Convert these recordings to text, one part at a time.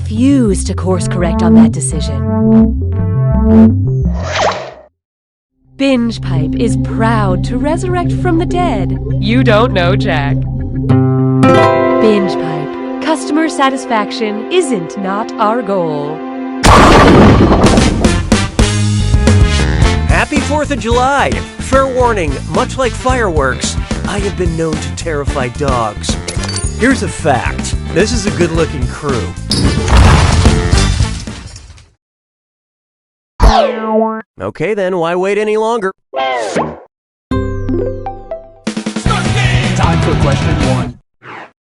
refuse to course correct on that decision. Binge Pipe is proud to resurrect from the dead. You don't know, Jack. Binge Pipe. Customer satisfaction isn't not our goal. Happy 4th of July! Fair warning, much like fireworks, I have been known to terrify dogs. Here's a fact. This is a good-looking crew. Okay then, why wait any longer? Time for question 1.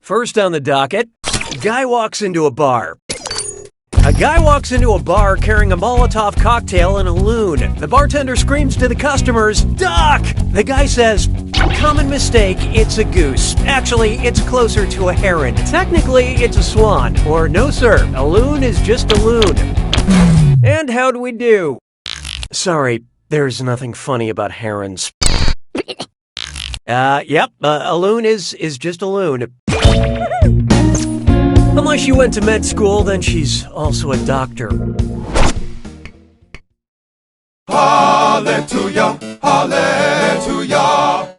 First on the docket, guy walks into a bar. A guy walks into a bar carrying a Molotov cocktail and a loon. The bartender screams to the customers, "Duck!" The guy says, "Common mistake, it's a goose. Actually, it's closer to a heron. Technically, it's a swan." Or, "No sir, a loon is just a loon." And how'd we do? Sorry, there's nothing funny about herons. Yep, a loon is just a loon. Unless she went to med school, then she's also a doctor. Hallelujah, hallelujah.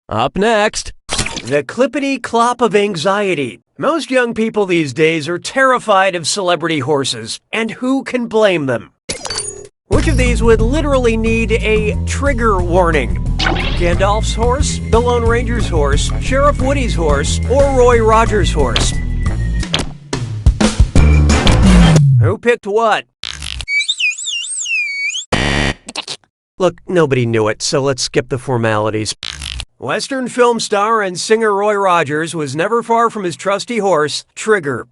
Up next, the clippity-clop of anxiety. Most young people these days are terrified of celebrity horses, and who can blame them? Which of these would literally need a trigger warning? Gandalf's horse, the Lone Ranger's horse, Sheriff Woody's horse, or Roy Rogers' horse? Who picked what? Look, nobody knew it, so let's skip the formalities. Western film star and singer Roy Rogers was never far from his trusty horse, Trigger.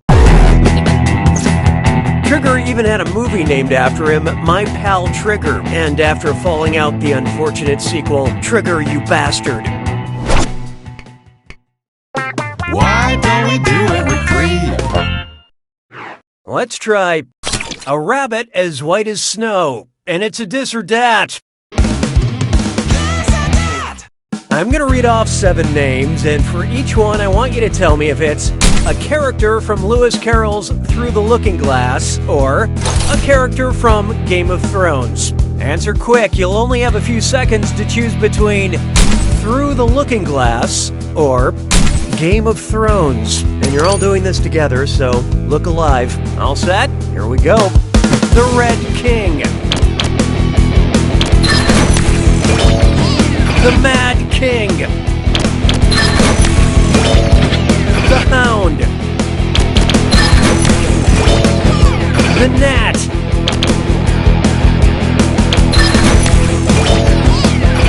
Trigger even had a movie named after him, My Pal Trigger, and after falling out, the unfortunate sequel, Trigger, You Bastard. Why don't we do it with 3? Let's try a rabbit as white as snow, and it's a dis or dat. I'm going to read off 7 names, and for each one, I want you to tell me if it's a character from Lewis Carroll's Through the Looking Glass or a character from Game of Thrones. Answer quick. You'll only have a few seconds to choose between Through the Looking Glass or Game of Thrones. And you're all doing this together, so look alive. All set? Here we go. The Red King. The Mad King. The Hound. The Gnat.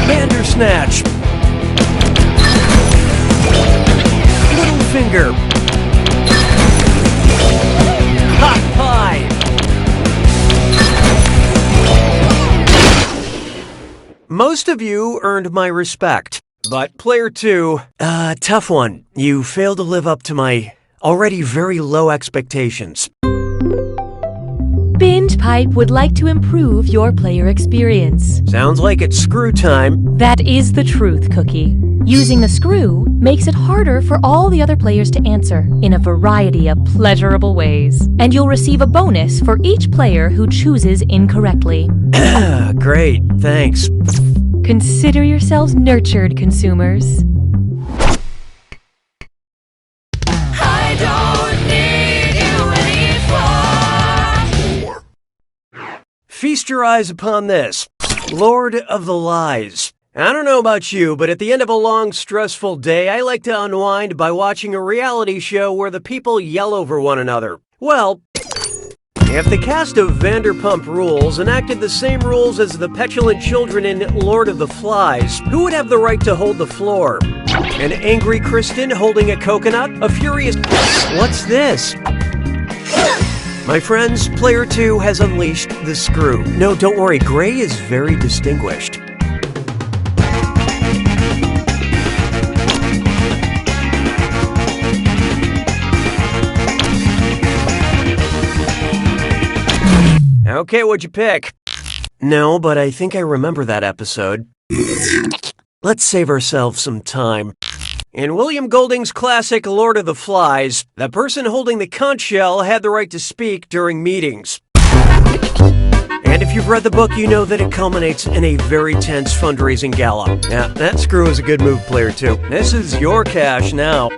Bandersnatch. Littlefinger. Hot Pie. Most of you earned my respect, but player 2, tough one. You failed to live up to my already very low expectations. Binge Pipe would like to improve your player experience. Sounds like it's screw time. That is the truth, Cookie. Using the screw makes it harder for all the other players to answer in a variety of pleasurable ways. And you'll receive a bonus for each player who chooses incorrectly. Great, thanks. Consider yourselves nurtured, consumers. I don't need you anymore. Feast your eyes upon this. Lord of the Lies. I don't know about you, but at the end of a long, stressful day, I like to unwind by watching a reality show where the people yell over one another. Well, if the cast of Vanderpump Rules enacted the same rules as the petulant children in Lord of the Flies, who would have the right to hold the floor? An angry Kristen holding a coconut? A furious... What's this? My friends, player 2 has unleashed the screw. No, don't worry, Gray is very distinguished. Okay, what'd you pick? No, but I think I remember that episode. Let's save ourselves some time. In William Golding's classic Lord of the Flies, the person holding the conch shell had the right to speak during meetings. And if you've read the book, you know that it culminates in a very tense fundraising gala. Yeah, that screw is a good move, player 2. This is your cash now.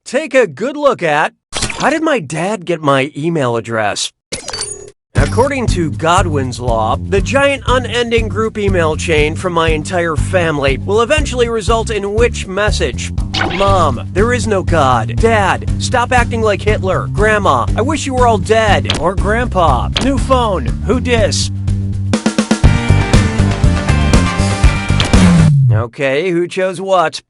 Take a good look at, how did my dad get my email address? According to Godwin's law, the giant unending group email chain from my entire family will eventually result in which message? Mom, there is no God. Dad, stop acting like Hitler. Grandma, I wish you were all dead. Or Grandpa, new phone, who dis? Okay, who chose what?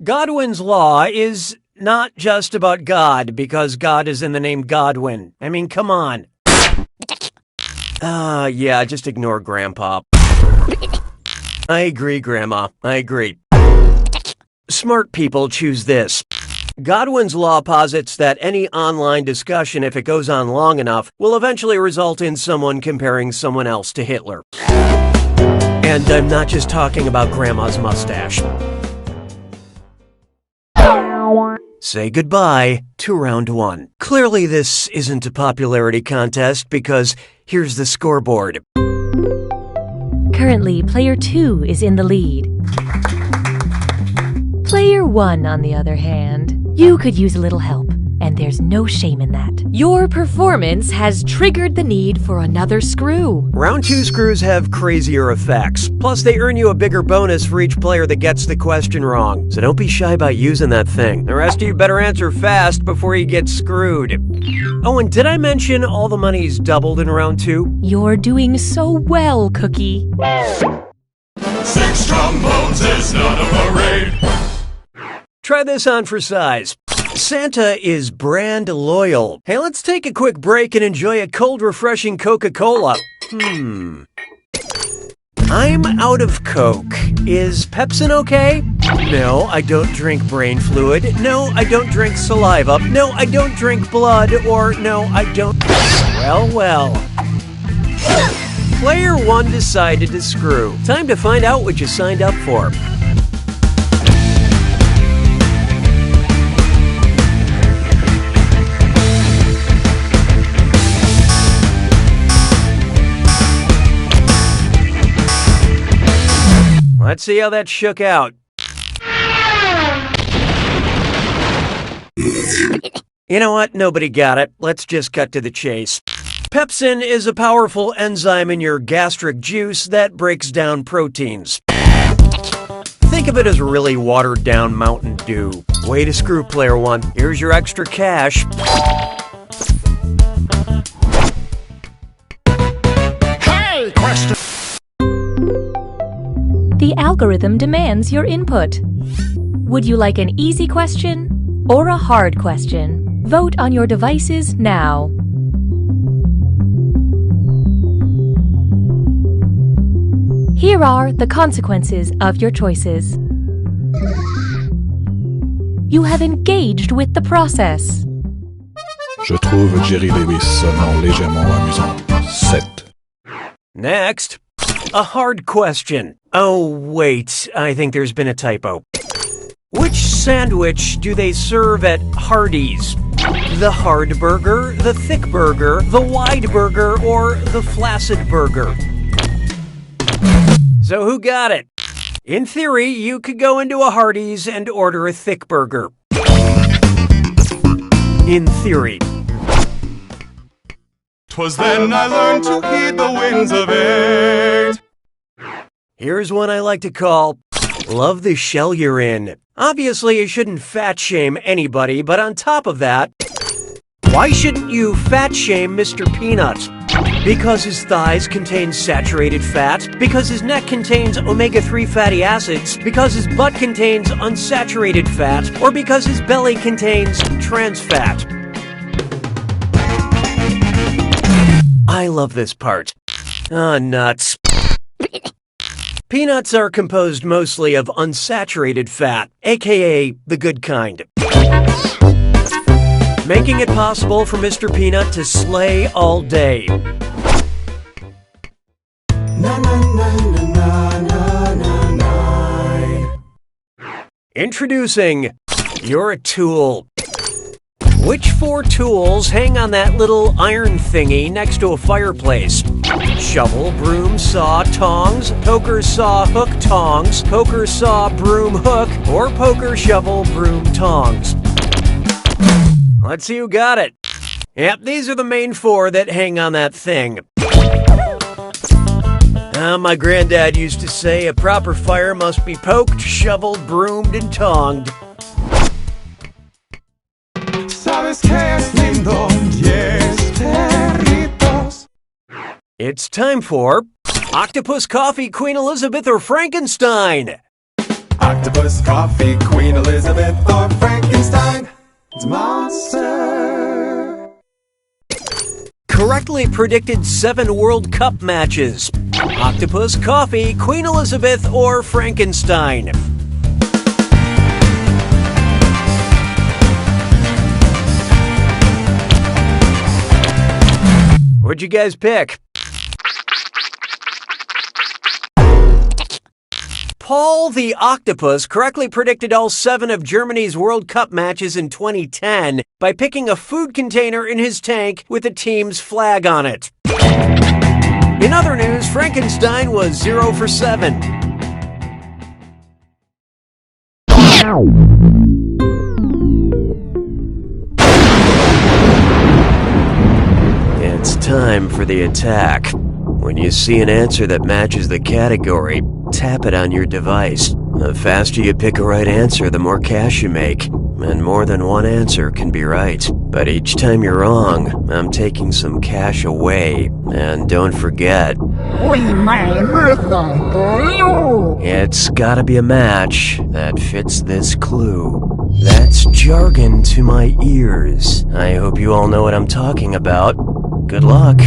Godwin's law is not just about God, because God is in the name Godwin. I mean, come on. Yeah, just ignore Grandpa. I agree, Grandma. I agree. Smart people choose this. Godwin's law posits that any online discussion, if it goes on long enough, will eventually result in someone comparing someone else to Hitler. And I'm not just talking about Grandma's mustache. Say goodbye to round 1. Clearly this isn't a popularity contest because here's the scoreboard. Currently, player 2 is in the lead. Player 1, on the other hand, you could use a little help, and there's no shame in that. Your performance has triggered the need for another screw. Round 2 screws have crazier effects. Plus, they earn you a bigger bonus for each player that gets the question wrong. So don't be shy about using that thing. The rest of you better answer fast before you get screwed. Oh, and did I mention all the money's doubled in round 2? You're doing so well, Cookie. 6 trombones is not a parade. Try this on for size. Santa is brand loyal. Hey, let's take a quick break and enjoy a cold, refreshing Coca-Cola. I'm out of Coke. Is Pepsin okay? No, I don't drink brain fluid. No, I don't drink saliva. No, I don't drink blood. Or no, I don't... Well. Player 1 decided to screw. Time to find out what you signed up for. Let's see how that shook out. You know what? Nobody got it. Let's just cut to the chase. Pepsin is a powerful enzyme in your gastric juice that breaks down proteins. Think of it as really watered down Mountain Dew. Way to screw, player 1. Here's your extra cash. Hey, question. The algorithm demands your input. Would you like an easy question or a hard question? Vote on your devices now. Here are the consequences of your choices. You have engaged with the process. Je trouve Jerry Lewis sonnant légèrement amusant. 7. Next, a hard question. Oh, wait, I think there's been a typo. Which sandwich do they serve at Hardee's? The hard burger, the thick burger, the wide burger, or the flaccid burger? So who got it? In theory, you could go into a Hardee's and order a thick burger. In theory. 'Twas then I learned to heed the winds of 8. Here's one I like to call, love the shell you're in. Obviously, you shouldn't fat shame anybody, but on top of that, why shouldn't you fat shame Mr. Peanut? Because his thighs contain saturated fat, because his neck contains omega-3 fatty acids, because his butt contains unsaturated fat, or because his belly contains trans fat. I love this part. Ah, nuts. Peanuts are composed mostly of unsaturated fat, aka the good kind. making it possible for Mr. Peanut to slay all day. Introducing, you're a tool. Which 4 tools hang on that little iron thingy next to a fireplace? Shovel, broom, saw, tongs, poker, saw, hook, tongs, poker, saw, broom, hook, or poker, shovel, broom, tongs. Let's see who got it. Yep, these are the main 4 that hang on that thing. My granddad used to say a proper fire must be poked, shoveled, broomed, and tonged. Sabes que es lindo, yes, perritos. It's time for Octopus Coffee, Queen Elizabeth, or Frankenstein. Octopus, coffee, Queen Elizabeth, or Frankenstein. It's a monster. Correctly predicted 7 World Cup matches. Octopus, coffee, Queen Elizabeth, or Frankenstein. What'd you guys pick? Paul the Octopus correctly predicted all 7 of Germany's World Cup matches in 2010 by picking a food container in his tank with the team's flag on it. In other news, Frankenstein was 0 for 7. It's time for the attack. When you see an answer that matches the category, tap it on your device. The faster you pick a right answer, the more cash you make. And more than one answer can be right. But each time you're wrong, I'm taking some cash away. And don't forget, it's gotta be a match that fits this clue. That's jargon to my ears. I hope you all know what I'm talking about. Good luck.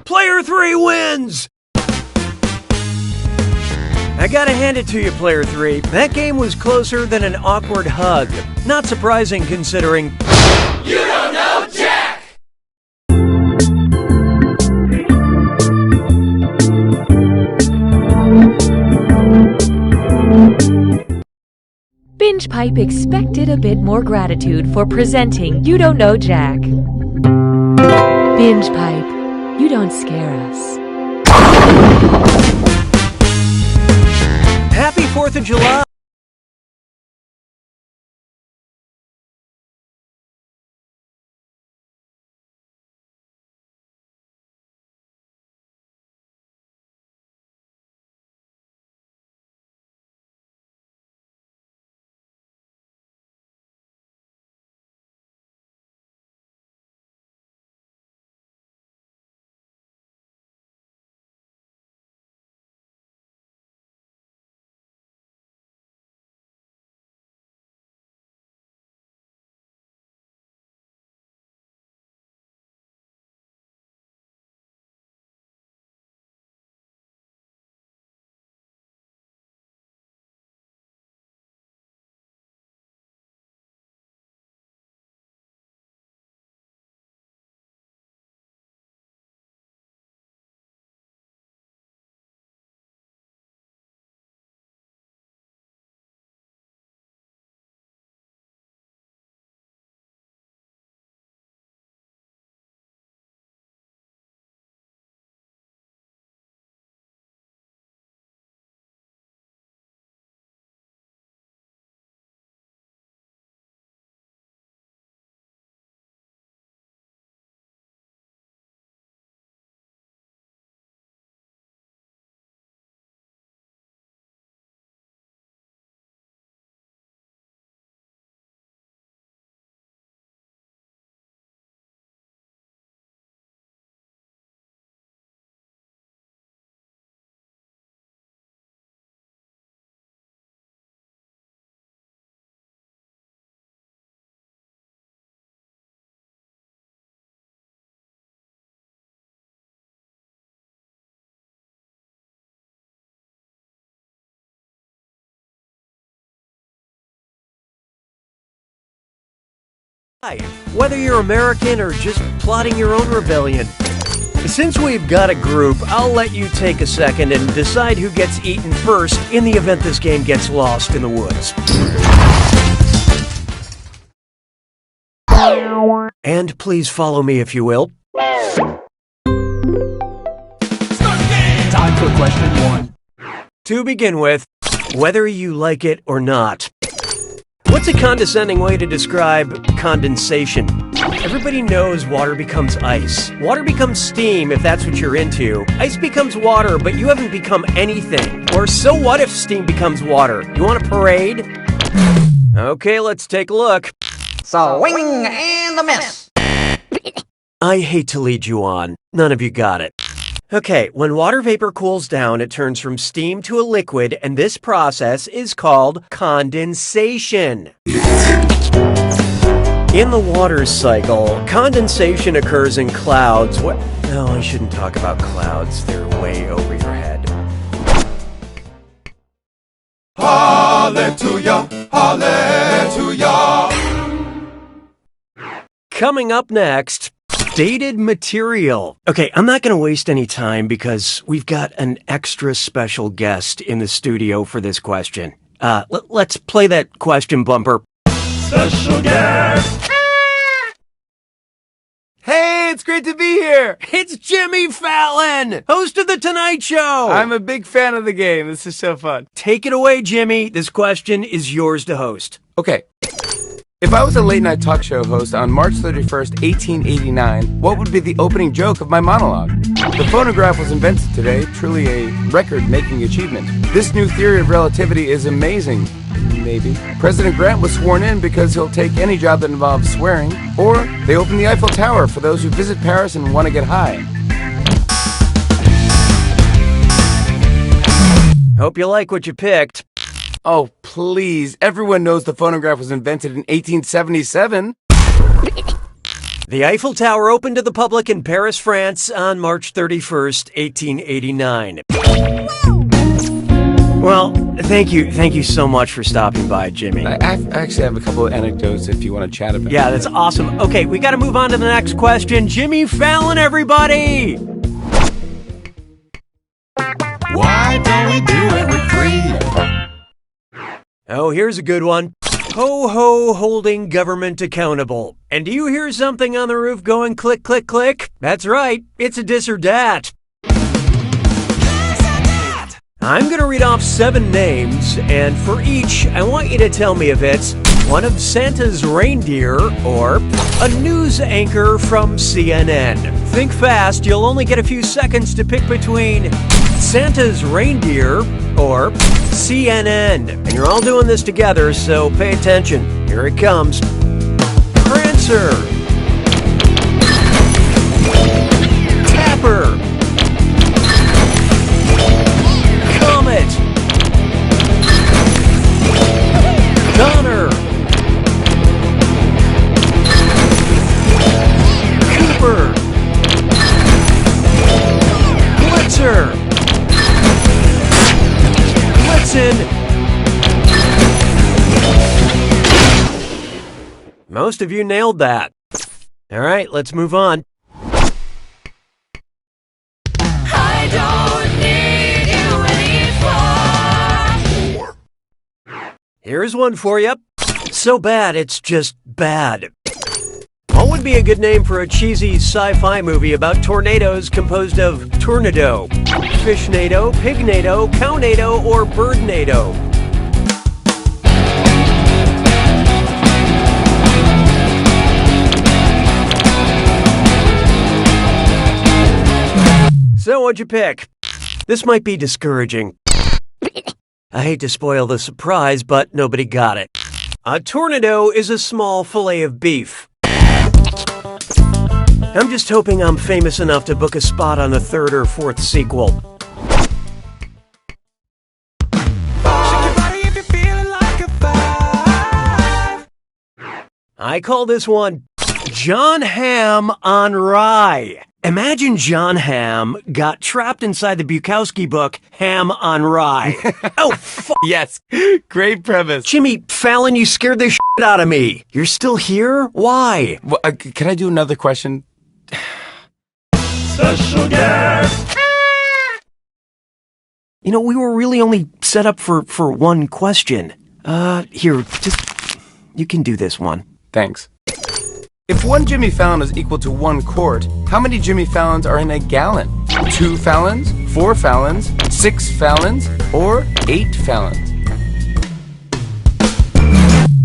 Player 3 wins! I gotta hand it to you, Player 3. That game was closer than an awkward hug. Not surprising considering... You don't know Jack! Binge Pipe expected a bit more gratitude for presenting You Don't Know Jack. Binge Pipe, You don't scare us. Happy 4th of July! Whether you're American or just plotting your own rebellion. Since we've got a group, I'll let you take a second and decide who gets eaten first in the event this game gets lost in the woods. And please follow me if you will. Time for question 1. To begin with, whether you like it or not. What's a condescending way to describe condensation? Everybody knows water becomes ice. Water becomes steam if that's what you're into. Ice becomes water, but you haven't become anything. Or so what if steam becomes water? You want a parade? Okay, let's take a look. Swing and a miss. I hate to lead you on. None of you got it. Okay, when water vapor cools down, it turns from steam to a liquid, and this process is called condensation. In the water cycle, condensation occurs in clouds. No, I shouldn't talk about clouds. They're way over your head. Hallelujah, hallelujah. Coming up next, dated material. Okay, I'm not going to waste any time because we've got an extra special guest in the studio for this question. Let's play that question bumper. Special guest. Hey, it's great to be here. It's Jimmy Fallon, host of The Tonight Show. I'm a big fan of the game. This is so fun. Take it away, Jimmy. This question is yours to host. Okay. If I was a late-night talk show host on March 31st, 1889, what would be the opening joke of my monologue? The phonograph was invented today, truly a record-making achievement. This new theory of relativity is amazing. Maybe. President Grant was sworn in because he'll take any job that involves swearing. Or they opened the Eiffel Tower for those who visit Paris and want to get high. Hope you like what you picked. Oh, please. Everyone knows the phonograph was invented in 1877. The Eiffel Tower opened to the public in Paris, France on March 31st, 1889. Well, thank you so much for stopping by, Jimmy. I actually have a couple of anecdotes if you want to chat about it. Yeah, that's awesome. Okay, we got to move on to the next question. Jimmy Fallon, everybody! Why don't we do it with free? Oh, here's a good one. Ho-ho holding government accountable. And do you hear something on the roof going click, click, click? That's right, it's a dis or dat. I'm gonna read off 7 names, and for each, I want you to tell me if it's one of Santa's reindeer or a news anchor from CNN. Think fast, you'll only get a few seconds to pick between Santa's reindeer or CNN. And you're all doing this together, so pay attention. Here it comes. Prancer. Tapper. Comet. Donner. Cooper. Blitzer. Blitzen. Most of you nailed that. All right, let's move on. I don't need you anymore. Here's one for you. So bad, it's just bad. What would be a good name for a cheesy sci-fi movie about tornadoes composed of tornado, fishnado, pignado, cownado, or birdnado? So what'd you pick? This might be discouraging. I hate to spoil the surprise, but nobody got it. A tornado is a small fillet of beef. I'm just hoping I'm famous enough to book a spot on a 3rd or 4th sequel. I call this one John Hamm on Rye. Imagine John Hamm got trapped inside the Bukowski book, Ham on Rye. Oh, fuck. Yes, great premise. Jimmy Fallon, you scared the shit out of me. You're still here? Why? Well, can I do another question? Special guest. You know, we were really only set up for one question. Here, you can do this one. Thanks. If 1 Jimmy Fallon is equal to 1 quart, how many Jimmy Fallons are in a gallon? 2 Fallons, 4 Fallons, 6 Fallons, or 8 Fallons?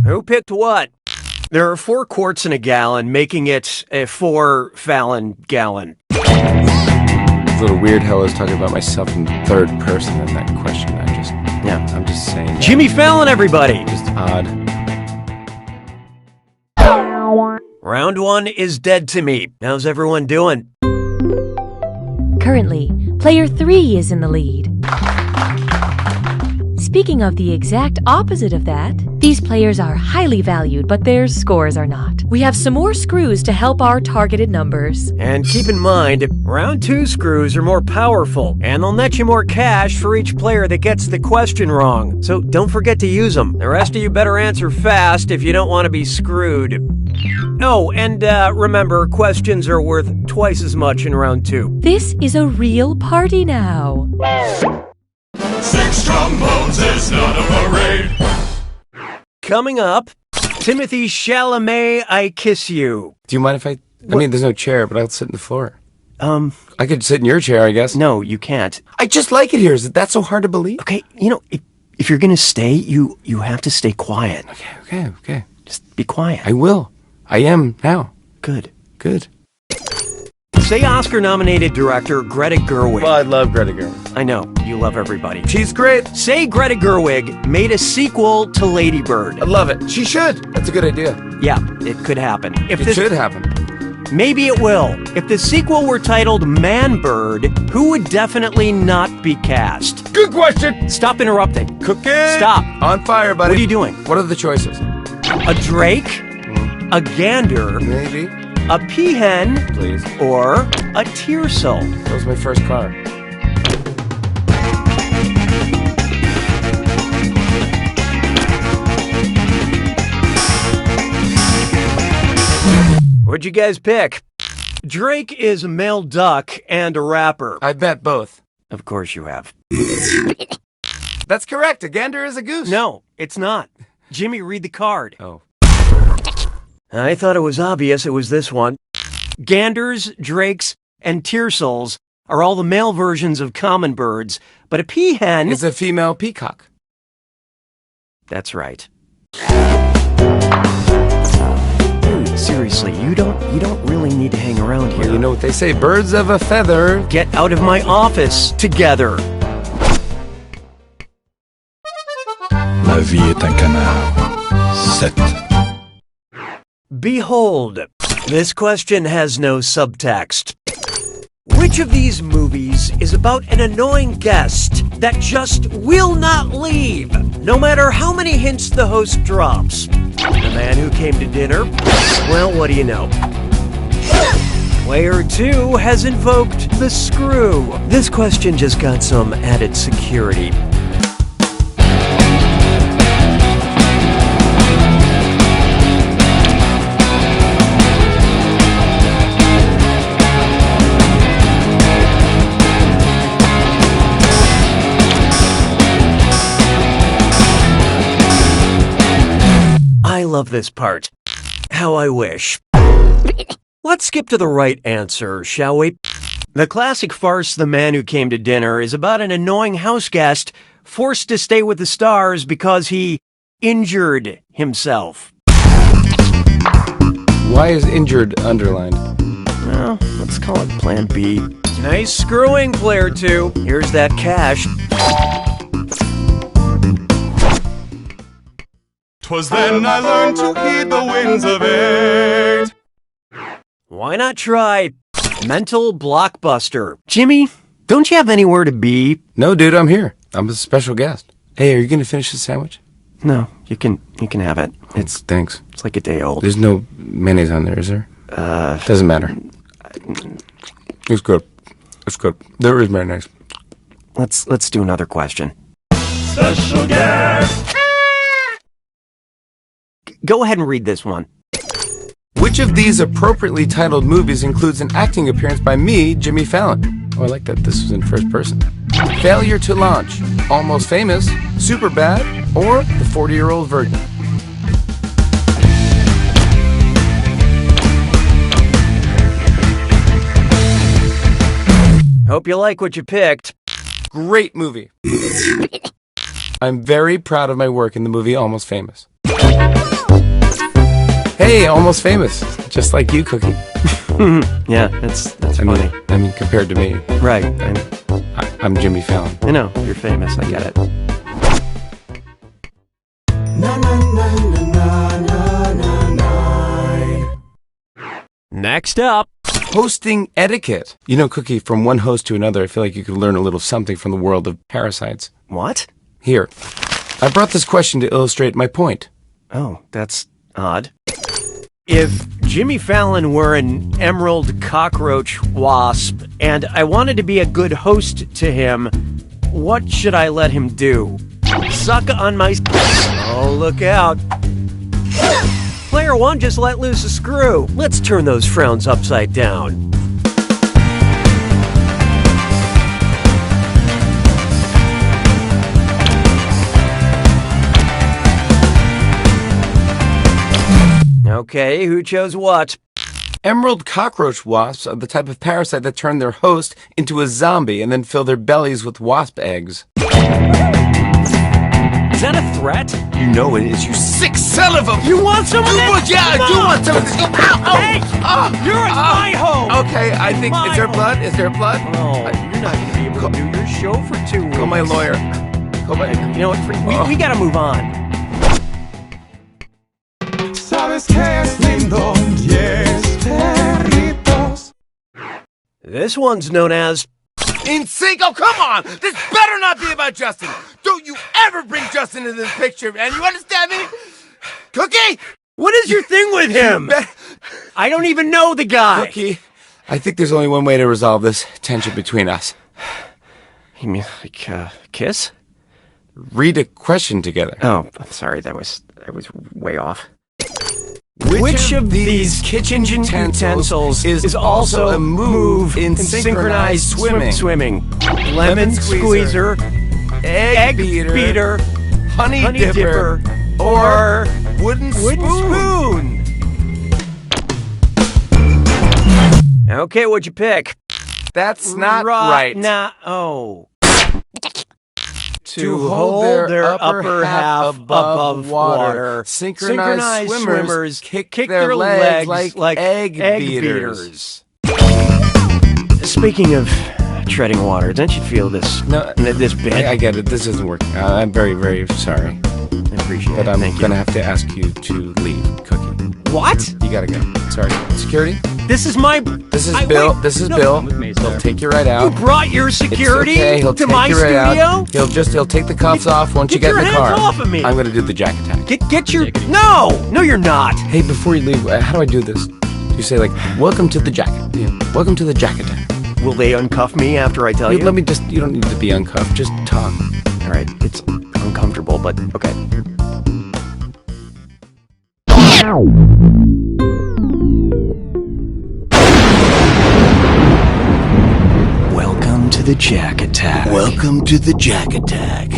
Who picked what? There are 4 quarts in a gallon, making it a 4 Fallon gallon. It's a little weird how I was talking about myself in 3rd person in that question. I'm just saying that. Jimmy Fallon, everybody! Just odd. Round 1 is dead to me. How's everyone doing? Currently, player 3 is in the lead. Speaking of the exact opposite of that, these players are highly valued, but their scores are not. We have some more screws to help our targeted numbers. And keep in mind, round 2 screws are more powerful, and they'll net you more cash for each player that gets the question wrong. So don't forget to use them. The rest of you better answer fast if you don't want to be screwed. Oh, and remember, questions are worth twice as much in round 2. This is a real party now. 6 trombones is not a parade. Coming up, Timothy Chalamet, I Kiss You. Do you mind if I mean, there's no chair, but I'll sit on the floor. I could sit in your chair, I guess. No, you can't. I just like it here. Is that so hard to believe? Okay, you know, if you're gonna stay, you have to stay quiet. Okay. Just be quiet. I will. I am now. Good. Say Oscar-nominated director Greta Gerwig. Well, I love Greta Gerwig. I know, you love everybody. She's great. Say Greta Gerwig made a sequel to Lady Bird. I love it. She should. That's a good idea. Yeah, it could happen. It should happen. Maybe it will. If the sequel were titled Man Bird, who would definitely not be cast? Good question. Stop interrupting. Cooking. Stop. On fire, buddy. What are you doing? What are the choices? A drake, a gander, Maybe. a peahen, Please. or a tearsel. That was my first car. What'd you guys pick? Drake is a male duck and a rapper. I bet both. Of course you have. That's correct. A gander is a goose. No, it's not. Jimmy, read the card. Oh. I thought it was obvious it was this one. Ganders, drakes, and tiercels are all the male versions of common birds, but a peahen It's a female peacock. That's right. Dude, seriously, you don't really need to hang around here. Well, you know what they say, birds of a feather. Get out of my office together. La vie est un canard. 7. Behold, this question has no subtext. Which of these movies is about an annoying guest that just will not leave, no matter how many hints the host drops? The Man Who Came to Dinner? Well, what do you know? Player 2 has invoked the screw. This question just got some added security. I love this part. How I wish. Let's skip to the right answer, shall we? The classic farce The Man Who Came to Dinner is about an annoying house guest forced to stay with the stars because he injured himself. Why is injured underlined? Well, let's call it Plan B. Nice screwing, Player 2. Here's that cash. 'Twas then I learned to heed the winds of 8. Why not try Mental Blockbuster? Jimmy, don't you have anywhere to be? No, dude, I'm here. I'm a special guest. Hey, are you gonna finish the sandwich? No, you can have it. Thanks. It's like a day old. There's no mayonnaise on there, is there? Doesn't matter. It's good. It's good. There is mayonnaise. Let's do another question. Special guest. Go ahead and read this one. Which of these appropriately titled movies includes an acting appearance by me, Jimmy Fallon? Oh, I like that this was in first person. Failure to Launch, Almost Famous, Superbad, or The 40-Year-Old Virgin? Hope you like what you picked. Great movie. I'm very proud of my work in the movie Almost Famous. Hey, Almost Famous. Just like you, Cookie. Yeah, that's funny. I mean, compared to me. Right. I'm Jimmy Fallon. I know, you're famous, I get it. Next up. Hosting etiquette. You know, Cookie, from one host to another, I feel like you could learn a little something from the world of parasites. What? Here. I brought this question to illustrate my point. Oh, that's odd. If Jimmy Fallon were an emerald cockroach wasp, and I wanted to be a good host to him, what should I let him do? Suck on my... Oh, look out. Player 1 just let loose a screw. Let's turn those frowns upside down. Okay, who chose what? Emerald cockroach wasps are the type of parasite that turn their host into a zombie and then fill their bellies with wasp eggs. Is that a threat? You know it is, you sick son of a... You want some of this? Yeah, I do want some of this. Ow, ow, Hey! You're in my home! Okay, I think... My Is there home. blood? Is there blood? Oh, you're not going to be able to do your show for 2 weeks. Call my lawyer. Call my... You know what? We got to move on. Sabes que es lindo, 10 perritos. This one's known as... In sync? Oh, come on! This better not be about Justin! Don't you ever bring Justin into this picture, man! You understand me? Cookie! What is your thing with him? I don't even know the guy. Cookie, I think there's only one way to resolve this tension between us. You mean like kiss? Read a question together. Oh, I'm sorry. That was way off. Which of these kitchen utensils is also a move in synchronized swimming? Lemon squeezer, egg beater, honey dipper, Or wooden spoon. Okay, what'd you pick? That's not right. Oh. To hold their upper half above water. Synchronized swimmers kick their legs like egg beaters. Speaking of treading water, don't you feel this? No, this bit? I get it. This isn't working. I'm very, very sorry. I appreciate it. But I'm Thank you. gonna have to ask you to leave, Cookie. What? You gotta go. Sorry. Security? This is my. This is Bill. Wait, this is no, Bill. He'll take you right out. You brought your security it's okay. He'll to take my you right studio? out. He'll take the cuffs off once you get in the your car. hands off of me. I'm gonna do the jack attack. Get your. No, you're not. Hey, before you leave, how do I do this? You say like, "Welcome to the jacket." Yeah. Welcome to the jack attack. Will they uncuff me after I tell you? Let me just. You don't need to be uncuffed. Just talk. All right, it's uncomfortable, but okay. Welcome to the Jack Attack. Welcome to the Jack Attack.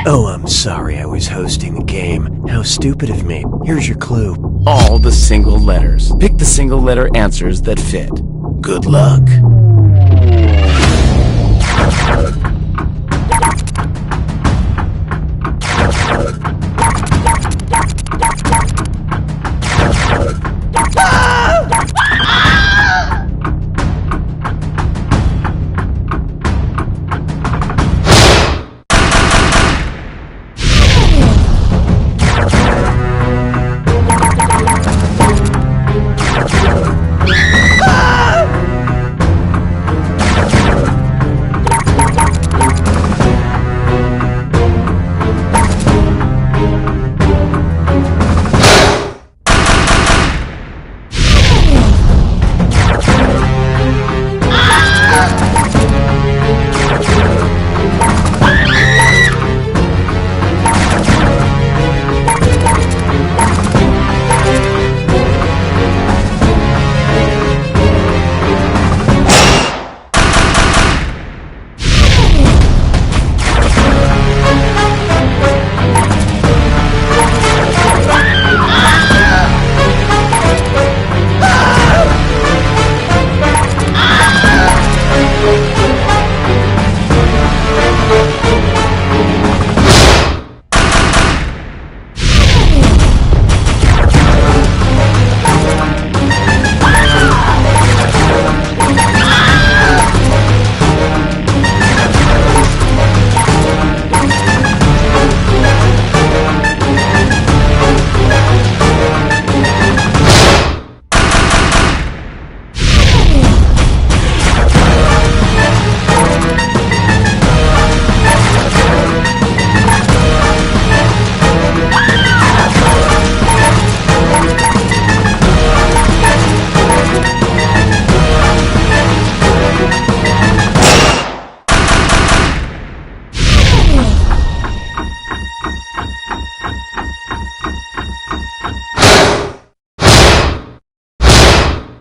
Oh, I'm sorry I was hosting the game. How stupid of me. Here's your clue. All the single letters. Pick the single letter answers that fit. Good luck.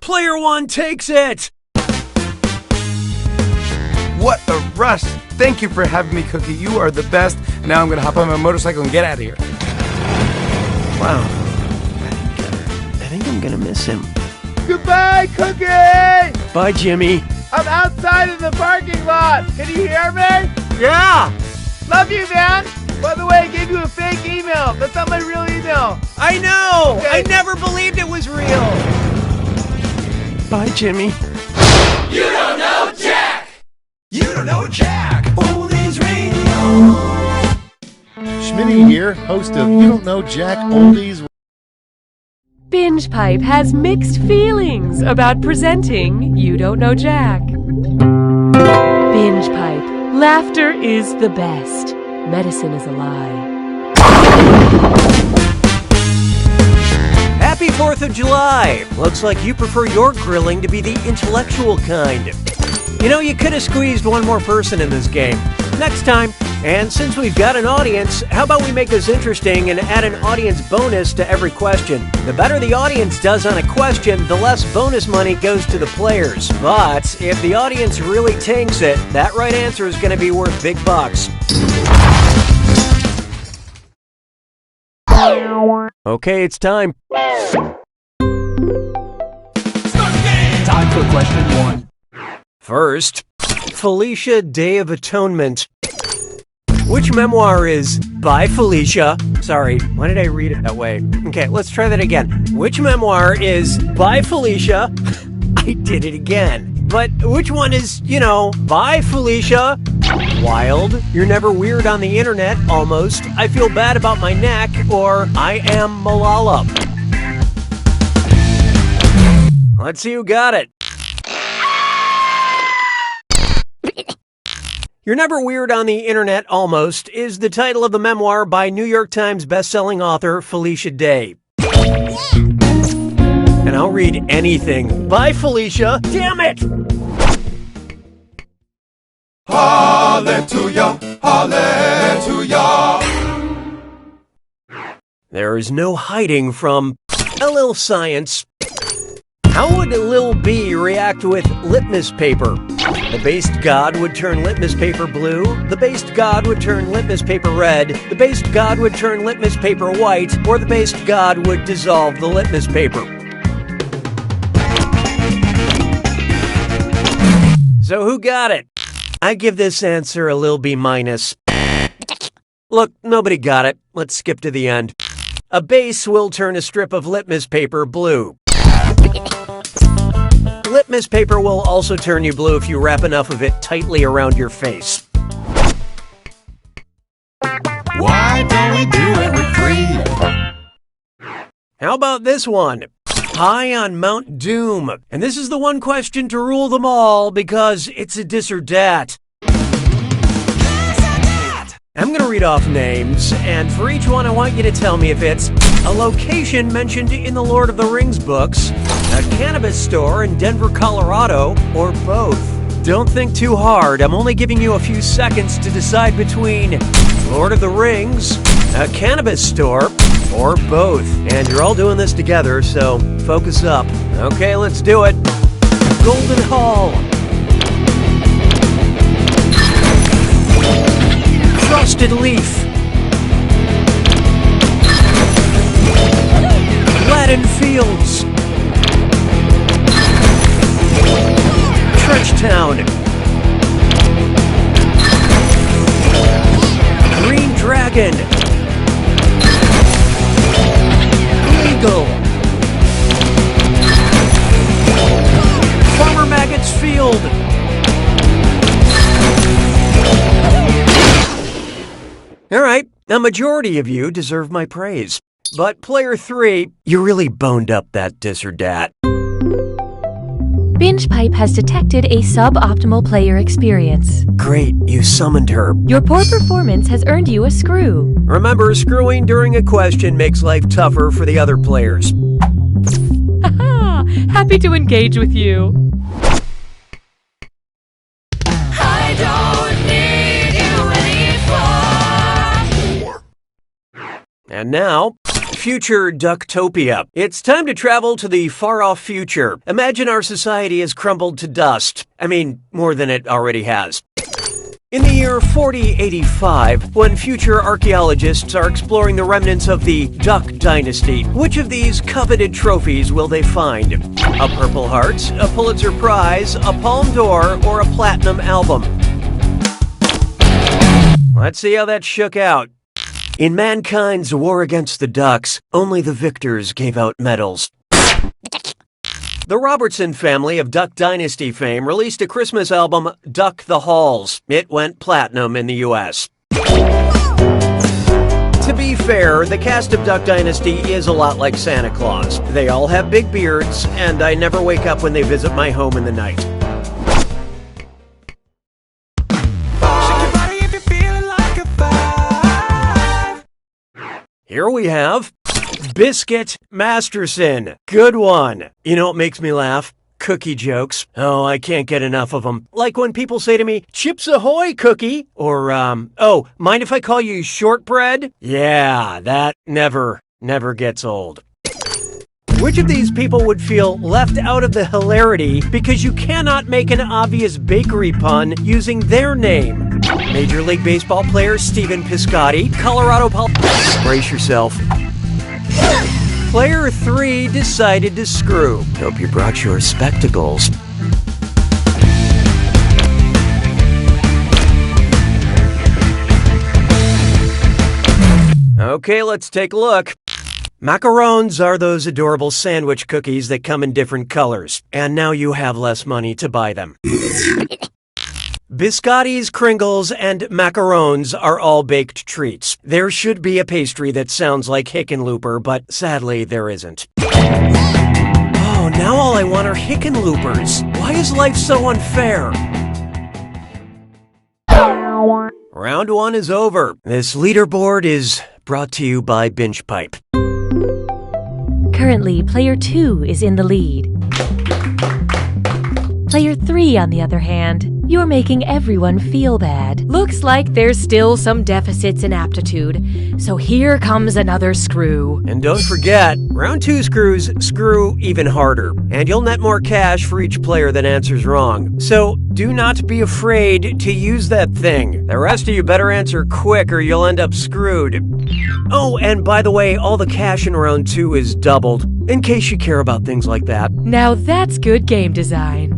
Player one takes it! What a rush! Thank you for having me, Cookie. You are the best. And now I'm gonna hop on my motorcycle and get out of here. Wow. I think I'm gonna miss him. Goodbye, Cookie! Bye, Jimmy. I'm outside in the parking lot. Can you hear me? Yeah! Love you, man. By the way, I gave you a fake email. That's not my real email. I know! Okay. I never believed it was real! Bye, Jimmy. You don't know Jack! You don't know Jack. Oldies Radio. Schmitty here, host of You Don't Know Jack Oldies. Binge Pipe has mixed feelings about presenting You Don't Know Jack. Binge Pipe. Laughter is the best. Medicine is a lie. Happy 4th of July! Looks like you prefer your grilling to be the intellectual kind. You know, you could have squeezed one more person in this game. Next time, and since we've got an audience, how about we make this interesting and add an audience bonus to every question? The better the audience does on a question, the less bonus money goes to the players. But if the audience really tanks it, that right answer is going to be worth big bucks. Okay, it's time. Time for question 1. First, Felicia, Day of Atonement. Which memoir is by Felicia? Sorry, why did I read it that way? Okay, let's try that again. Which memoir is by Felicia? I did it again. But which one is, by Felicia? Wild, You're Never Weird on the Internet, Almost, I Feel Bad About My Neck, or I Am Malala? Let's see who got it. You're Never Weird on the Internet, Almost, is the title of the memoir by New York Times bestselling author Felicia Day. And I'll read anything. Bye, Felicia. Damn it! Hallelujah, hallelujah. There is no hiding from a little science. How would Lil B react with litmus paper? The based god would turn litmus paper blue. The based god would turn litmus paper red. The based god would turn litmus paper white. Or the based god would dissolve the litmus paper. So who got it? I give this answer a Lil B minus. Look, nobody got it. Let's skip to the end. A base will turn a strip of litmus paper blue. Litmus paper will also turn you blue if you wrap enough of it tightly around your face. Why don't we do it with free? How about this one? High on Mount Doom. And this is the one question to rule them all because it's a dis or dat. I'm going to read off names, and for each one I want you to tell me if it's a location mentioned in the Lord of the Rings books, a cannabis store in Denver, Colorado, or both. Don't think too hard. I'm only giving you a few seconds to decide between Lord of the Rings, a cannabis store, or both. And you're all doing this together, so focus up. Okay, let's do it. Golden Hall. Frosted Leaf. Gladden Fields. Trenchtown. Green Dragon. Legal. Farmer Maggot's Field. All right, a majority of you deserve my praise. But player 3, you really boned up that dis or dat. Binge Pipe has detected a suboptimal player experience. Great, you summoned her. Your poor performance has earned you a screw. Remember, screwing during a question makes life tougher for the other players. Haha, happy to engage with you. I don't need you anymore. And now, Future Ducktopia. It's time to travel to the far-off future. Imagine our society has crumbled to dust. I mean, more than it already has. In the year 4085, when future archaeologists are exploring the remnants of the Duck Dynasty, which of these coveted trophies will they find? A Purple Heart, a Pulitzer Prize, a Palme d'Or, or a Platinum Album? Let's see how that shook out. In mankind's war against the ducks, only the victors gave out medals. The Robertson family of Duck Dynasty fame released a Christmas album, Duck the Halls. It went platinum in the U.S. To be fair, the cast of Duck Dynasty is a lot like Santa Claus. They all have big beards, and I never wake up when they visit my home in the night. Here we have Biscuit Masterson. Good one. You know what makes me laugh? Cookie jokes. Oh, I can't get enough of them. Like when people say to me, Chips Ahoy, cookie. Or, oh, mind if I call you shortbread? Yeah, that never gets old. Which of these people would feel left out of the hilarity because you cannot make an obvious bakery pun using their name? Major League Baseball player Stephen Piscotty, Colorado Brace yourself. Player 3 decided to screw. Hope you brought your spectacles. Okay, let's take a look. Macarons are those adorable sandwich cookies that come in different colors, and now you have less money to buy them. Biscottis, Kringles, and macarons are all baked treats. There should be a pastry that sounds like Hickenlooper, but sadly there isn't. Oh, now all I want are Hickenloopers. Why is life so unfair? Round 1 is over. This leaderboard is brought to you by Binge Pipe. Currently, player 2 is in the lead. Player 3, on the other hand, you're making everyone feel bad. Looks like there's still some deficits in aptitude, so here comes another screw. And don't forget, round 2 screws screw even harder, and you'll net more cash for each player that answers wrong. So do not be afraid to use that thing. The rest of you better answer quick or you'll end up screwed. Oh, and by the way, all the cash in round 2 is doubled, in case you care about things like that. Now that's good game design.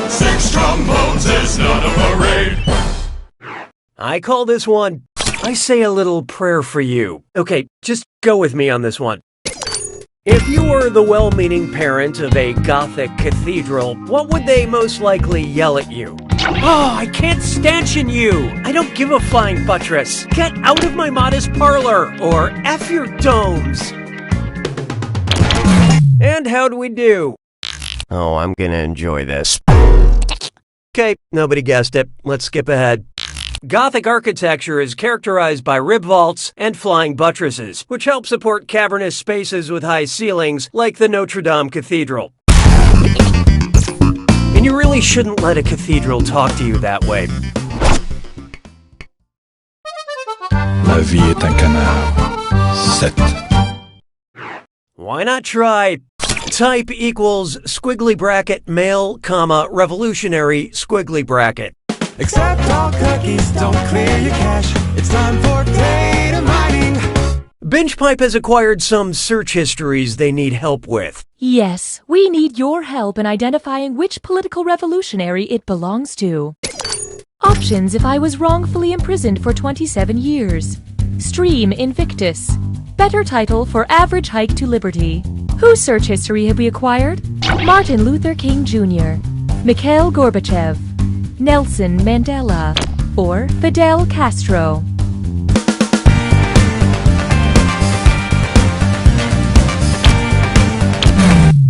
6 trombones is not a parade. I call this one, I say a little prayer for you. Okay, just go with me on this one. If you were the well-meaning parent of a Gothic cathedral, what would they most likely yell at you? Oh, I can't stanchion you! I don't give a flying buttress! Get out of my modest parlor! Or F your domes! And how'd we do? Oh, I'm gonna enjoy this. Okay, nobody guessed it. Let's skip ahead. Gothic architecture is characterized by rib vaults and flying buttresses, which help support cavernous spaces with high ceilings, like the Notre Dame Cathedral. And you really shouldn't let a cathedral talk to you that way. La vie est un canard. 7. Why not try? Type equals squiggly bracket male, comma, revolutionary squiggly bracket. Accept all cookies, don't clear your cache. It's time for data mining. Binge Pipe has acquired some search histories they need help with. Yes, we need your help in identifying which political revolutionary it belongs to. Options if I was wrongfully imprisoned for 27 years. Stream Invictus. Better title for Average Hike to Liberty. Whose search history have we acquired? Martin Luther King Jr., Mikhail Gorbachev, Nelson Mandela, or Fidel Castro.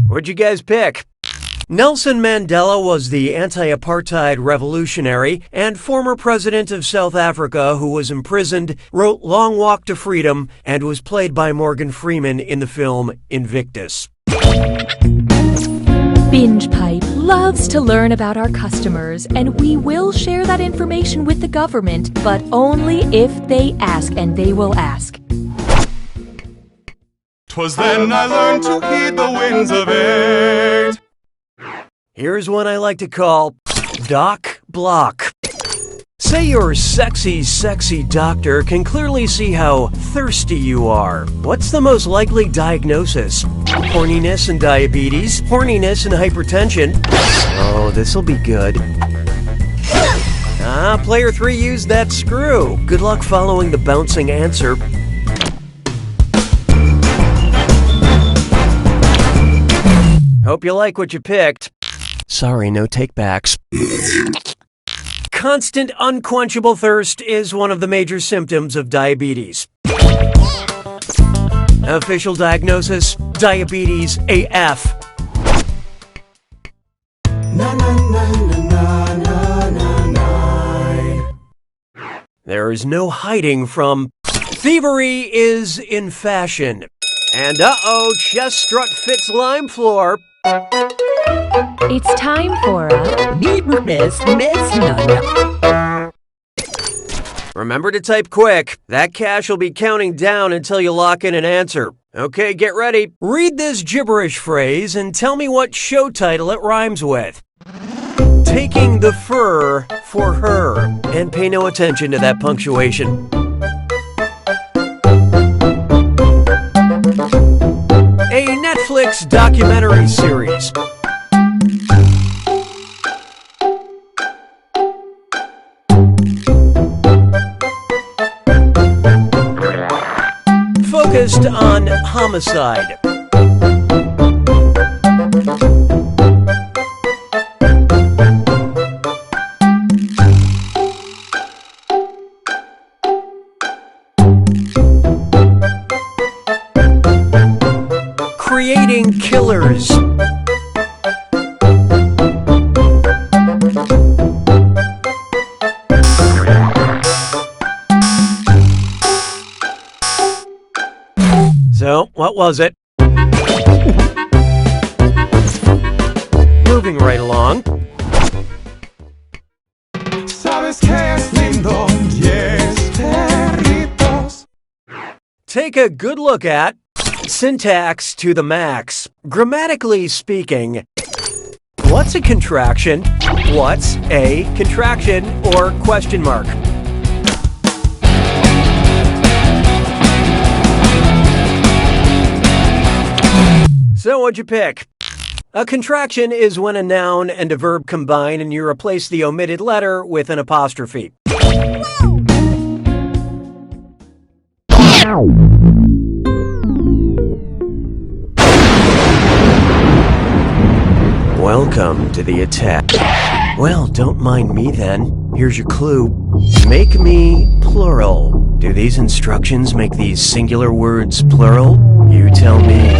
What'd you guys pick? Nelson Mandela was the anti-apartheid revolutionary and former president of South Africa who was imprisoned, wrote Long Walk to Freedom, and was played by Morgan Freeman in the film Invictus. Binge Pipe loves to learn about our customers, and we will share that information with the government, but only if they ask, and they will ask. 'Twas then I learned to heed the winds of 8. Here's one I like to call Doc Block. Say your sexy, sexy doctor can clearly see how thirsty you are. What's the most likely diagnosis? Horniness and diabetes, horniness and hypertension. Oh, this'll be good. Player 3 used that screw. Good luck following the bouncing answer. Hope you like what you picked. Sorry, no takebacks. Constant unquenchable thirst is one of the major symptoms of diabetes. Official diagnosis, diabetes AF. There is no hiding from thievery is in fashion. And chest strut fits lime floor. It's time for a Remember to type quick. That cash will be counting down until you lock in an answer. Okay, get ready. Read this gibberish phrase and tell me what show title it rhymes with. Taking the fur for her. And pay no attention to that punctuation. Netflix documentary series. Focused on homicide. Creating killers. So, what was it? Moving right along. Sabes que es lindo, 10 perritos. Take a good look at syntax to the max. Grammatically speaking, what's a contraction? What's a contraction or question mark? So what'd you pick? A contraction is when a noun and a verb combine and you replace the omitted letter with an apostrophe. Welcome to the attack. Well, don't mind me then. Here's your clue. Make me plural. Do these instructions make these singular words plural? You tell me.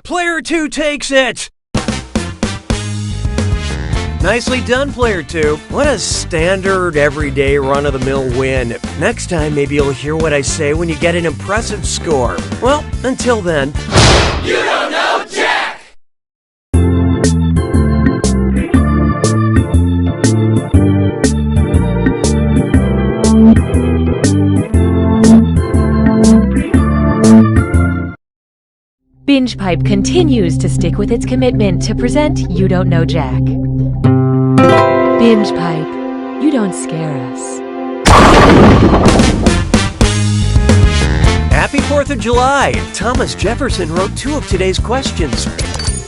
Player 2 takes it! Nicely done, Player 2. What a standard, everyday, run-of-the-mill win. Next time, maybe you'll hear what I say when you get an impressive score. Well, until then... You don't know Jack! Binge Pipe continues to stick with its commitment to present You Don't Know Jack. Binge Pipe, you don't scare us. Happy 4th of July! Thomas Jefferson wrote 2 of today's questions.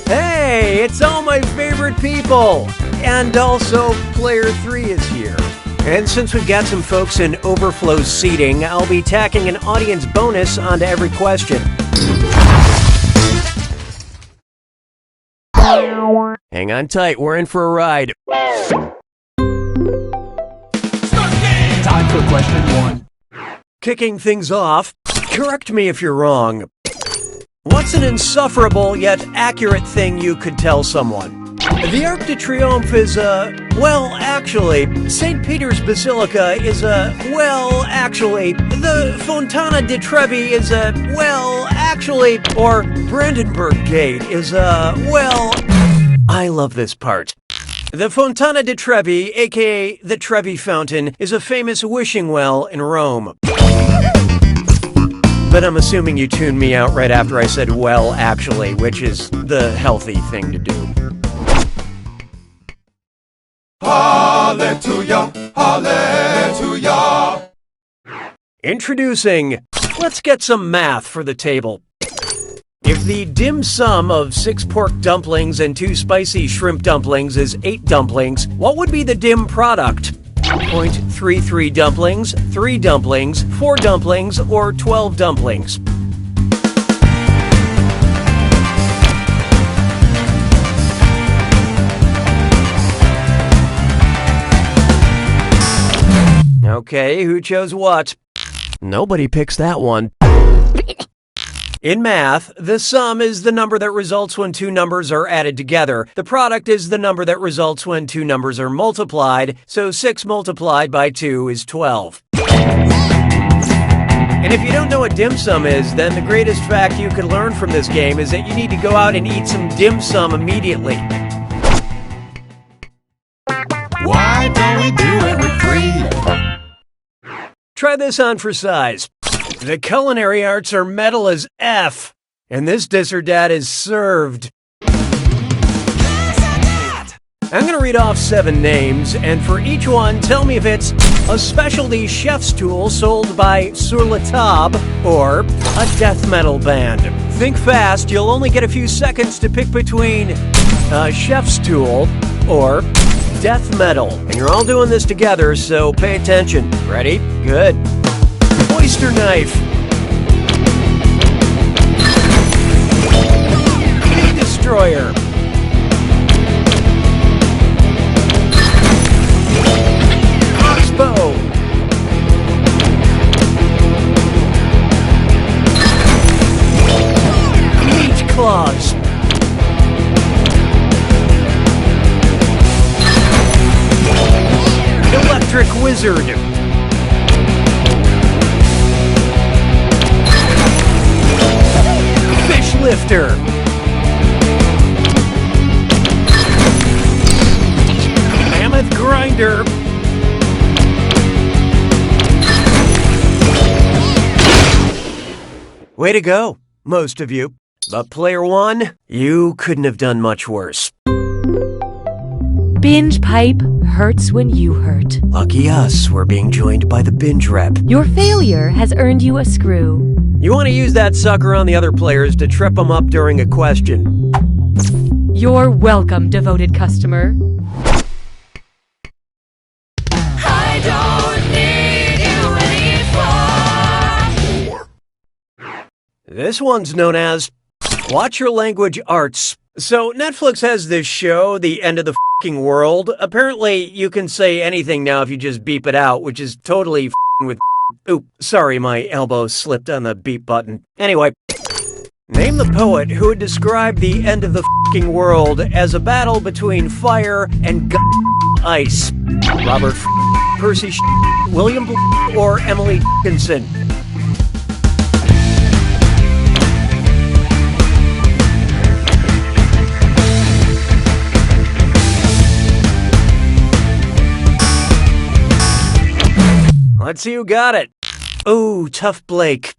Hey, it's all my favorite people! And also, Player 3 is here. And since we've got some folks in overflow seating, I'll be tacking an audience bonus onto every question. Hang on tight, we're in for a ride. Time for question 1. Kicking things off, correct me if you're wrong. What's an insufferable yet accurate thing you could tell someone? The Arc de Triomphe is well, actually, St. Peter's Basilica is well, actually, the Fontana di Trevi is well, actually, or Brandenburg Gate is well, I love this part. The Fontana di Trevi, aka the Trevi Fountain, is a famous wishing well in Rome. But I'm assuming you tuned me out right after I said well, actually, which is the healthy thing to do. Hallelujah, hallelujah. Introducing, let's get some math for the table. If the dim sum of 6 pork dumplings and 2 spicy shrimp dumplings is 8 dumplings, what would be the dim product? 0.33 dumplings, 3 dumplings, 4 dumplings, or 12 dumplings? Okay, who chose what? Nobody picks that one. In math, the sum is the number that results when 2 numbers are added together. The product is the number that results when 2 numbers are multiplied, so 6 multiplied by 2 is 12. And if you don't know what dim sum is, then the greatest fact you can learn from this game is that you need to go out and eat some dim sum immediately. Why don't we do it with 3? Try this on for size. The culinary arts are metal as F, and this dis or dat is served. I'm going to read off 7 names, and for each one, tell me if it's a specialty chef's tool sold by Sur la Table or a death metal band. Think fast, you'll only get a few seconds to pick between a chef's tool or death metal. And you're all doing this together, so pay attention. Ready? Good. Oyster knife. Meat destroyer. Crossbow. Meat claws. Electric wizard. Fish lifter. Mammoth grinder. Way to go, most of you. But player 1, you couldn't have done much worse. Binge pipe hurts when you hurt. Lucky us, we're being joined by the binge rep. Your failure has earned you a screw. You want to use that sucker on the other players to trip them up during a question. You're welcome, devoted customer. I don't need you anymore. This one's known as Watch Your Language Arts. So Netflix has this show, The End of the F***ing World. Apparently, you can say anything now if you just beep it out, which is totally f***ing with. Oop, sorry, my elbow slipped on the beep button. Anyway, name the poet who would describe the end of the f***ing world as a battle between fire and ice. Robert Percy William or Emily Dickinson. Let's see who got it. Ooh, tough Blake.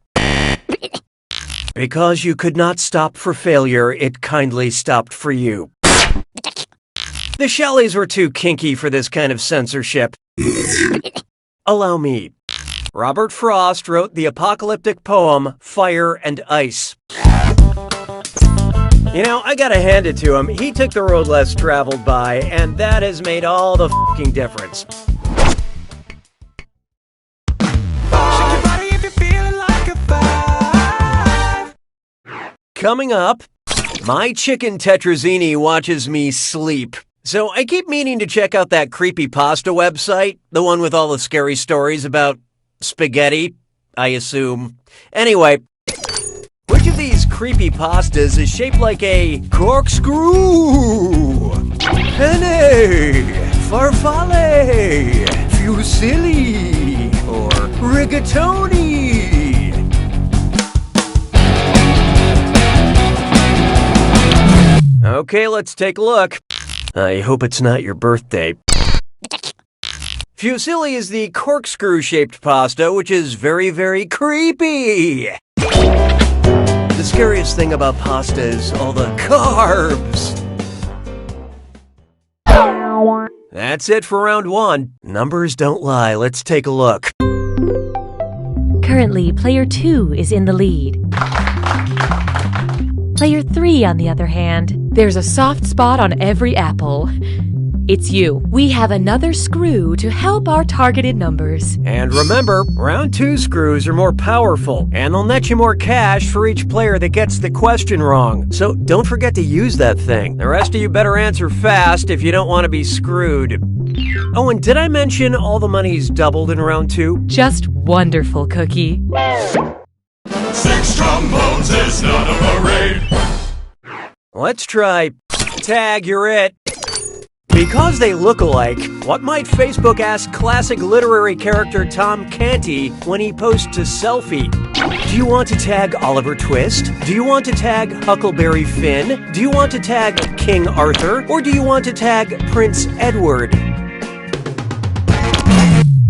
Because you could not stop for failure, it kindly stopped for you. The Shelleys were too kinky for this kind of censorship. Allow me. Robert Frost wrote the apocalyptic poem, Fire and Ice. You know, I gotta hand it to him. He took the road less traveled by, and that has made all the f***ing difference. Coming up, my chicken tetrazzini watches me sleep. So I keep meaning to check out that creepypasta website, the one with all the scary stories about spaghetti, I assume. Anyway, which of these creepypastas is shaped like a corkscrew? Penne, farfalle, fusilli, or rigatoni? Okay, let's take a look. I hope it's not your birthday. Fusilli is the corkscrew-shaped pasta, which is very, very creepy. The scariest thing about pasta is all the carbs. That's it for round 1. Numbers don't lie. Let's take a look. Currently, player 2 is in the lead. Player 3, on the other hand, there's a soft spot on every apple. It's you. We have another screw to help our targeted numbers. And remember, round 2 screws are more powerful, and they'll net you more cash for each player that gets the question wrong. So don't forget to use that thing. The rest of you better answer fast if you don't want to be screwed. Oh, and did I mention all the money's doubled in round 2? Just wonderful, Cookie. 6 trombones is not a parade. Let's try Tag, you're it. Because they look alike, what might Facebook ask classic literary character Tom Canty when he posts a selfie? Do you want to tag Oliver Twist? Do you want to tag Huckleberry Finn? Do you want to tag King Arthur? Or do you want to tag Prince Edward?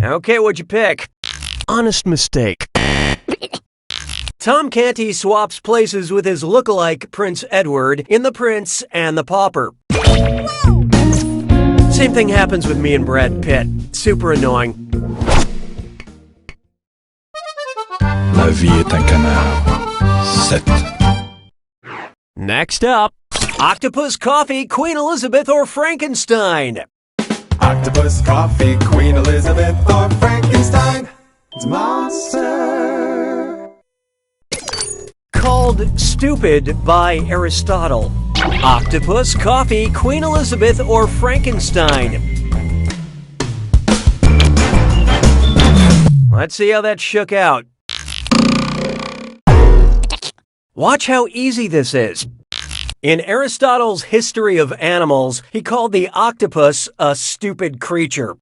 Okay, what'd you pick? Honest mistake. Tom Canty swaps places with his lookalike Prince Edward in The Prince and the Pauper. Same thing happens with me and Brad Pitt. Super annoying. La vie est un canard. 7. Next up, Octopus Coffee, Queen Elizabeth, or Frankenstein? Octopus, coffee, Queen Elizabeth, or Frankenstein. It's a monster. Called stupid by Aristotle. Octopus, coffee, Queen Elizabeth, or Frankenstein? Let's see how that shook out. Watch how easy this is. In Aristotle's History of Animals, he called the octopus a stupid creature.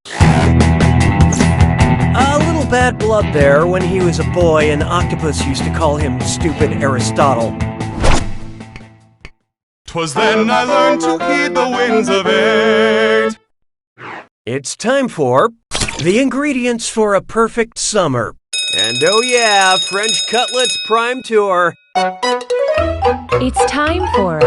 A little bad blood there. When he was a boy, an octopus used to call him stupid Aristotle. 'Twas then I learned to heed the winds of 8. It's time for the ingredients for a perfect summer. And oh yeah, French Cutlets Prime Tour. It's time for a...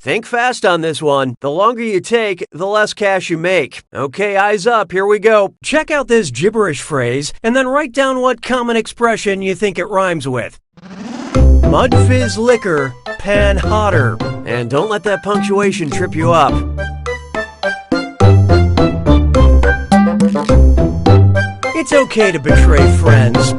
Think fast on this one. The longer you take, the less cash you make. Okay, eyes up, here we go. Check out this gibberish phrase, and then write down what common expression you think it rhymes with. Mud fizz liquor, pan hotter. And don't let that punctuation trip you up. It's okay to betray friends.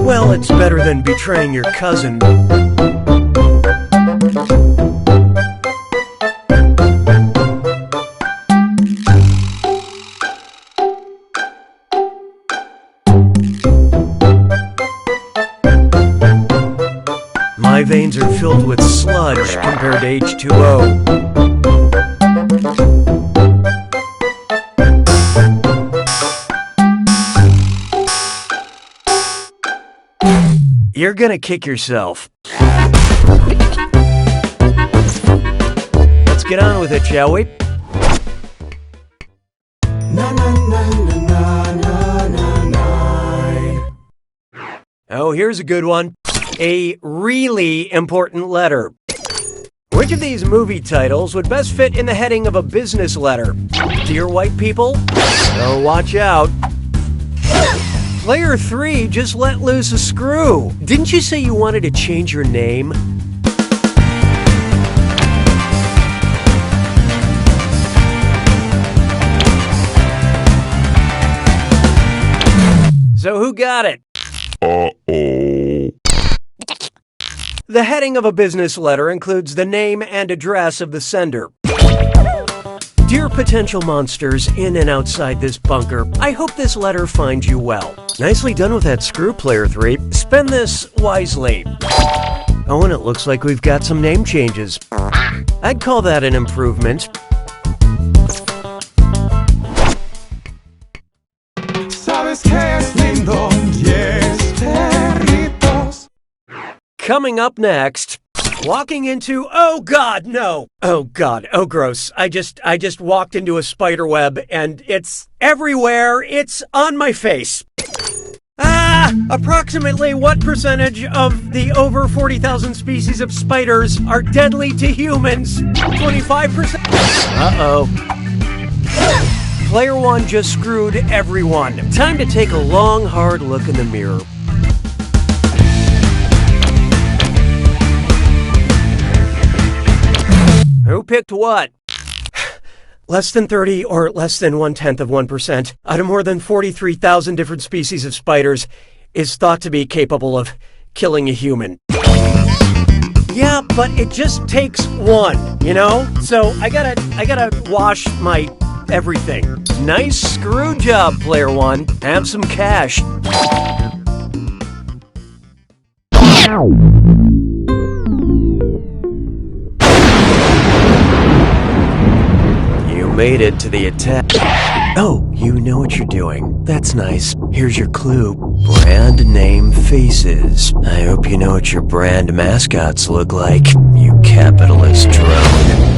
Well, it's better than betraying your cousin. My veins are filled with sludge compared to H2O. You're gonna kick yourself. Let's get on with it, shall we? Oh, here's a good one. A really important letter. Which of these movie titles would best fit in the heading of a business letter? Dear white people? Oh, watch out. Player 3 just let loose a screw. Didn't you say you wanted to change your name? who got it. Uh-oh. The heading of a business letter includes the name and address of the sender. Dear potential monsters in and outside this bunker, I hope this letter finds you well. Nicely done with that screw, Player 3. Spend this wisely. Oh, and it looks like we've got some name changes. I'd call that an improvement. Sabes que es lindo, yes, perritos. Coming up next, walking into, oh God, no. Oh God, oh gross. I just walked into a spider web and it's everywhere. It's on my face. Approximately what percentage of the over 40,000 species of spiders are deadly to humans? 25%? Uh-oh. Player 1 just screwed everyone. Time to take a long, hard look in the mirror. Who picked what? Less than 30 or less than 0.1% out of more than 43,000 different species of spiders is thought to be capable of killing a human. Yeah, but it just takes one, you know? So I gotta wash my everything. Nice screw job, Player 1. Have some cash. You made it to the attack. Oh, you know what you're doing. That's nice. Here's your clue. Brand name faces. I hope you know what your brand mascots look like, you capitalist drone.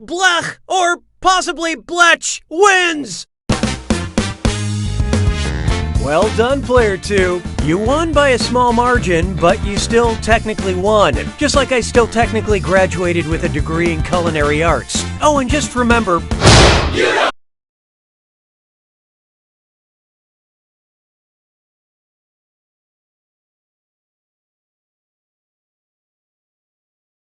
Blech, or possibly Bletch, wins! Well done, Player 2. You won by a small margin, but you still technically won. Just like I still technically graduated with a degree in culinary arts. Oh, and just remember...